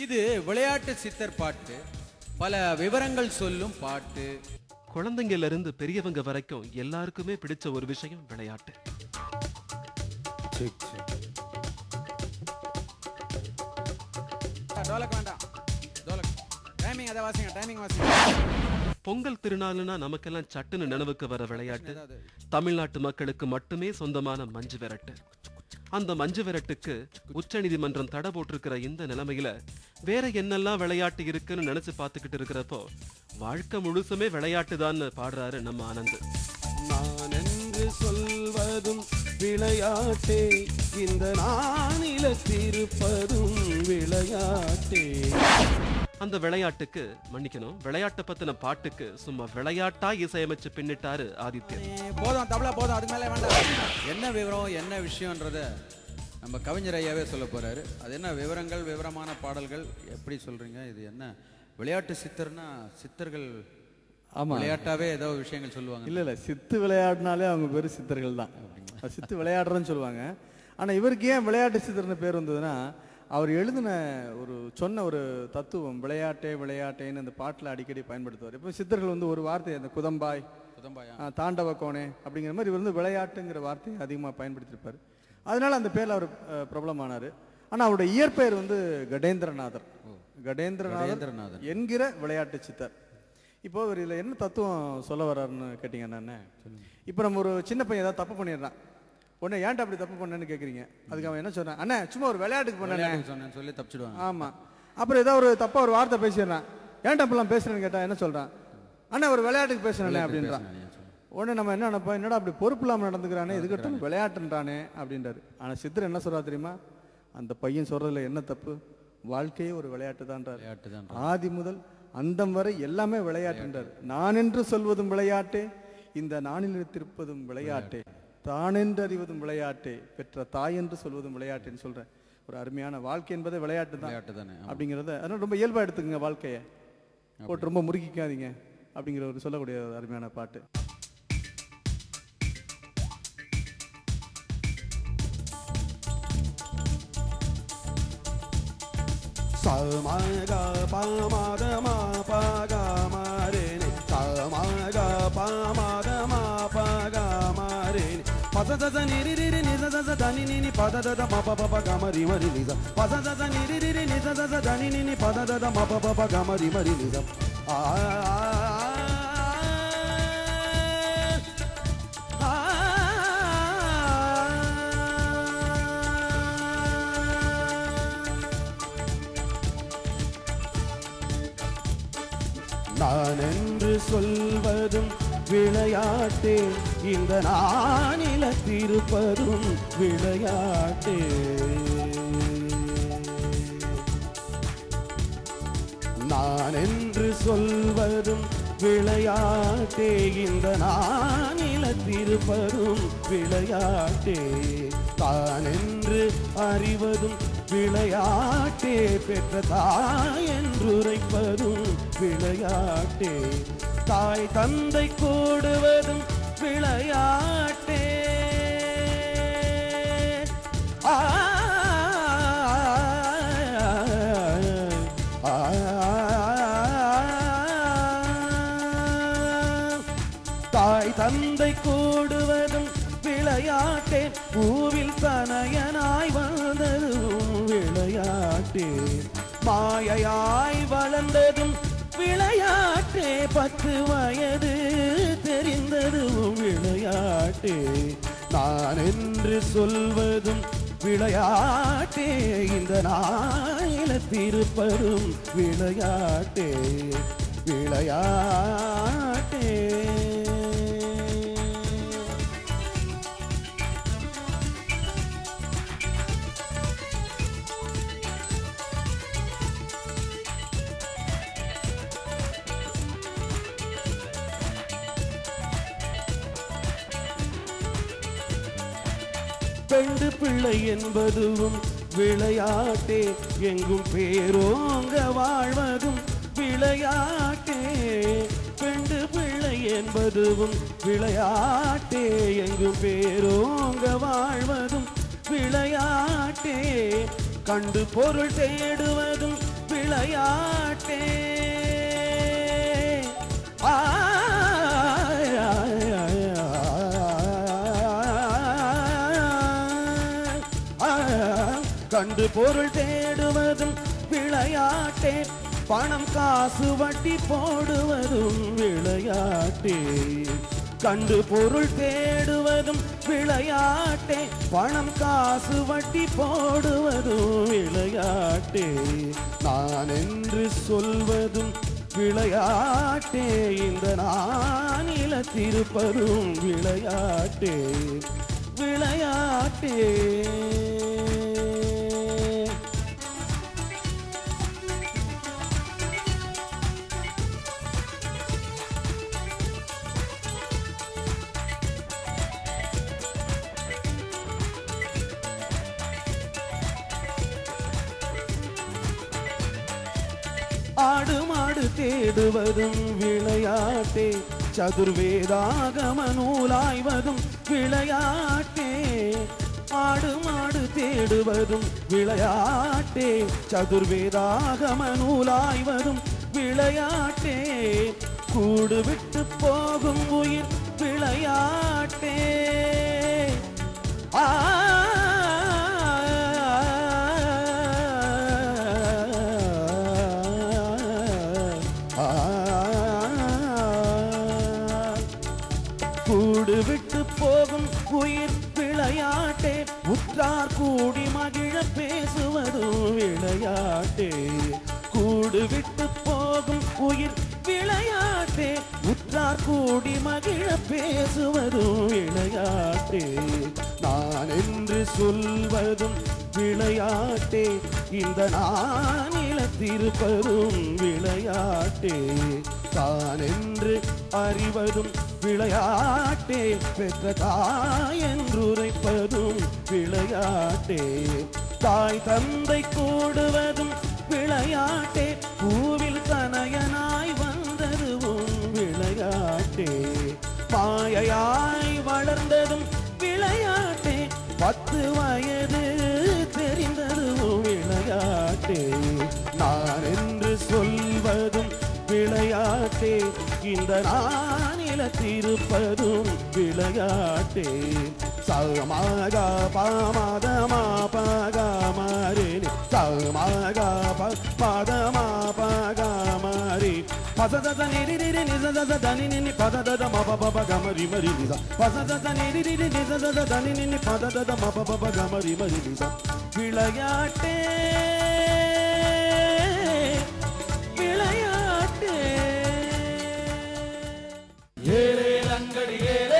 இது விளையாட்டு சித்தர் பாட்டு, பல விவரங்கள் சொல்லும் பாட்டு. குழந்தைங்கள்ல இருந்து பெரியவங்க வரைக்கும் எல்லாருக்குமே பிடிச்ச ஒரு விஷயம் விளையாட்டு. பொங்கல் திருநாளுனா நமக்கெல்லாம் சட்டுன்னு நினைவுக்கு வர விளையாட்டு தமிழ்நாட்டு மக்களுக்கு மட்டுமே சொந்தமான மஞ்சு விரட்டு. அந்த மஞ்சு விரட்டுக்கு உச்ச நீதிமன்றம் தடை போட்டிருக்கிற இந்த நிலைமையில வேற என்னெல்லாம் விளையாட்டு இருக்குன்னு நினைச்சு பார்த்துக்கிட்டு இருக்கிறப்போ வாழ்க்கை முழுசுமே விளையாட்டு தான் பாடுறாரு நம்ம ஆனந்த். நான் என்று சொல்வதும் விளையாட்டே, இந்த நானிலத்திருப்பதும் விளையாட்டே. அந்த விளையாட்டுக்கு மன்னிக்கணும், விளையாட்டை பத்தின பாட்டுக்கு சும்மா விளையாட்டா இசையமைச்சு பின்னிட்டாரு ஆதித்யன். போதும் தபலா போதும், அதுக்கு மேலே வேண்டாம். என்ன விவரம் என்ன விஷயம்ன்றத நம்ம கவிஞர் ஐயாவே சொல்ல போறாரு. அது என்ன விவரங்கள், விவரமான பாடல்கள் எப்படி சொல்றீங்க? இது என்ன விளையாட்டு சித்தர்னா சித்தர்கள்? ஆமா, விளையாட்டாவே ஏதோ விஷயங்கள் சொல்லுவாங்க. இல்ல சித்து விளையாடினாலே அவங்க பேர் சித்தர்கள் தான். சித்து விளையாடுறன்னு சொல்லுவாங்க. ஆனா இவருக்கு ஏன் விளையாட்டு சித்தர்னு பேர் வந்ததுன்னா, அவர் எழுதின சொன்ன ஒரு தத்துவம் விளையாட்டே விளையாட்டேன்னு அந்த பாட்டில் அடிக்கடி பயன்படுத்துவார். இப்போ சித்தர்கள் ஒரு வார்த்தை, அந்த குதம்பாய் தாண்டவ கோணே அப்படிங்கிற மாதிரி இவர் விளையாட்டுங்கிற வார்த்தையை அதிகமாக பயன்படுத்தியிருப்பார். அதனால அந்த பேரில் அவர் பிரபலமானார். ஆனால் அவருடைய இயற்பெயர் கடேந்திரநாதர். கடேந்திரநாதர் என்கிற விளையாட்டு சித்தர். இப்போ இவர் இதில் என்ன தத்துவம் சொல்ல வர்றாருன்னு கேட்டீங்கன்னா, இப்போ நம்ம ஒரு சின்ன பையன் ஏதாவது தப்பு பண்ணிடுறான், உடனே ஏன்டா அப்படி தப்பு பண்ணேன்னு கேட்குறீங்க. அதுக்கு அவன் என்ன சொல்றான், அண்ணா சும்மா ஒரு விளையாட்டுக்கு பண்ணேன்னு சொல்லி தப்பிச்சிடுவான். ஆமாம். அப்புறம் ஏதாவது ஒரு தப்பாக ஒரு வார்த்தை பேசிடுறான், ஏன்டா அப்பெல்லாம் பேசுறேன்னு கேட்டால் என்ன சொல்கிறான், அண்ணா ஒரு விளையாட்டுக்கு பேசுறேன் அப்படின்றான். உடனே நம்ம என்ன நினைப்போம், என்னடா அப்படி பொறுப்பு இல்லாமல் நடந்துக்கிறானே, இதுக்கிட்ட விளையாட்டுன்றானே அப்படின்றாரு. ஆனால் சித்தர் என்ன சொல்றா தெரியுமா, அந்த பையன் சொல்றதுல என்ன தப்பு, வாழ்க்கையே ஒரு விளையாட்டு தான்றார். ஆதி முதல் அந்தம் வரை எல்லாமே விளையாட்டுன்றார். நான் என்று சொல்வதும் விளையாட்டே, இந்த நானிலத்திருப்பதும் விளையாட்டே, தான் என்று அறிவதும் விளையாட்டே, பெற்ற தாய் என்று சொல்வதும் விளையாட்டுன்னு சொல்ற ஒரு அருமையான வாழ்க்கை என்பதை விளையாட்டு தான் அப்படிங்கிறத அதனால ரொம்ப இயல்பா எடுத்துக்கங்க. வாழ்க்கையை போட்டு ரொம்ப முறுக்கிக்காதீங்க அப்படிங்கிற ஒரு சொல்லக்கூடிய ஒரு அருமையான பாட்டு. சமக பமத மபக மரேனி சமக பமத மபக மரேனி பததத நிரிரிரி நிததத தனினினி பததத மபபப கமரி மரி நித பததத நிரிரிரி நிததத தனினினி பததத மபபப கமரி மரி நித நான் என்று சொல்வதும் விளையாட்டே, இந்த நானிலத்திருப்பதும் விளையாட்டே. நான் என்று சொல்வதும் விளையாட்டே, இந்த நானிலத்திருப்பதும் விளையாட்டே. தான் என்று அறிவதும் விளையாட்டே, பெற்ற தாய் என்று உரைப்பதும் விளையாட்டே. தாய் தந்தை கூடுவதும் விளையாட்டே. தாய் தந்தை கூடுவதும் விளையாட்டே, பூவில் தனையனாய் வந்ததும் விளையாட்டே. மாயையாய் வளர்ந்ததும் விளையாட்டே, 10 வயது தெரிந்ததும் விளையாட்டே. நான் என்று சொல்வதும் விளையாட்டே, இந்த நானிலத்திருப்பதும் விளையாட்டே விளையாட்டே. பெண்டு பிள்ளை என்பதும் விளையாட்டே, எங்கும் பேரோங்க வாழ்வதும் விளையாட்டே. பெண்டு பிள்ளை என்பதும் விளையாட்டே, எங்கும் பேரோங்க வாழ்வதும் கண்டு பொருள் தேடுவதும் விளையாட்டே. கண்டு பொருள் தேடுவதும் விளையாட்டே. பணம் காசு வட்டி போடுவதும் விளையாட்டே. கண்டு பொருள் தேடுவதும் விளையாட்டே. பணம் காசு வட்டி போடுவதும் விளையாட்டே. நான் என்று சொல்வதும் விளையாட்டே. இந்த நானிலத்திருப்பதும் விளையாட்டே. விளையாட்டே. ஆடு மாடு தேடுவதும் விளையாட்டே. சதுர்வேதாகம நூலாய்வதும் விளையாட்டே. ஆடு மாடு தேடுவதும் விளையாட்டே. சதுர்வேதாகம நூலாய்வதும் விளையாட்டே. கூடு விட்டு போகும் உயிர் விளையாட்டே. கூடு விட்டு போகும் உயிர் விளையாட்டே. உற்றார் கூடி மகிழ பேசுவதும் விளையாட்டே. கூடு விட்டு போகும் உயிர் விளையாட்டே. உற்றார் கூடி மகிழ பேசுவதும் விளையாட்டே. நான் என்று சொல்வதும் விளையாட்டே. இந்த நானிலத்திருப்பதும் விளையாட்டே. தான் என்று அறிவதும் விளையாட்டே. பெற்ற தாய் என்று உரைப்பதும் விளையாட்டே. தாய் தந்தை கூடுவதும் விளையாட்டே. பூவில் கனையனாய் வந்ததும் விளையாட்டே. மாயையாய் வளர்ந்ததும் விளையாட்டே. 10 வயது தெரிந்ததும் விளையாட்டே. நான் என்று சொல்வதும் விளையாட்டே. இந்த நானிலத்திருப்பதும் விளையாட்டே. சமக பமதமா பகமரி. சமக பதமா பகமரி. பசத நிரி நிசத தனி நினி பதத மபப கமரி மரி நிச. பசத நிரி நிசத தனி நினி பதத மபப கமரி மரி நிச. விளையாட்டே. விளையாட்டே. ஏழே அங்கடி ஏழே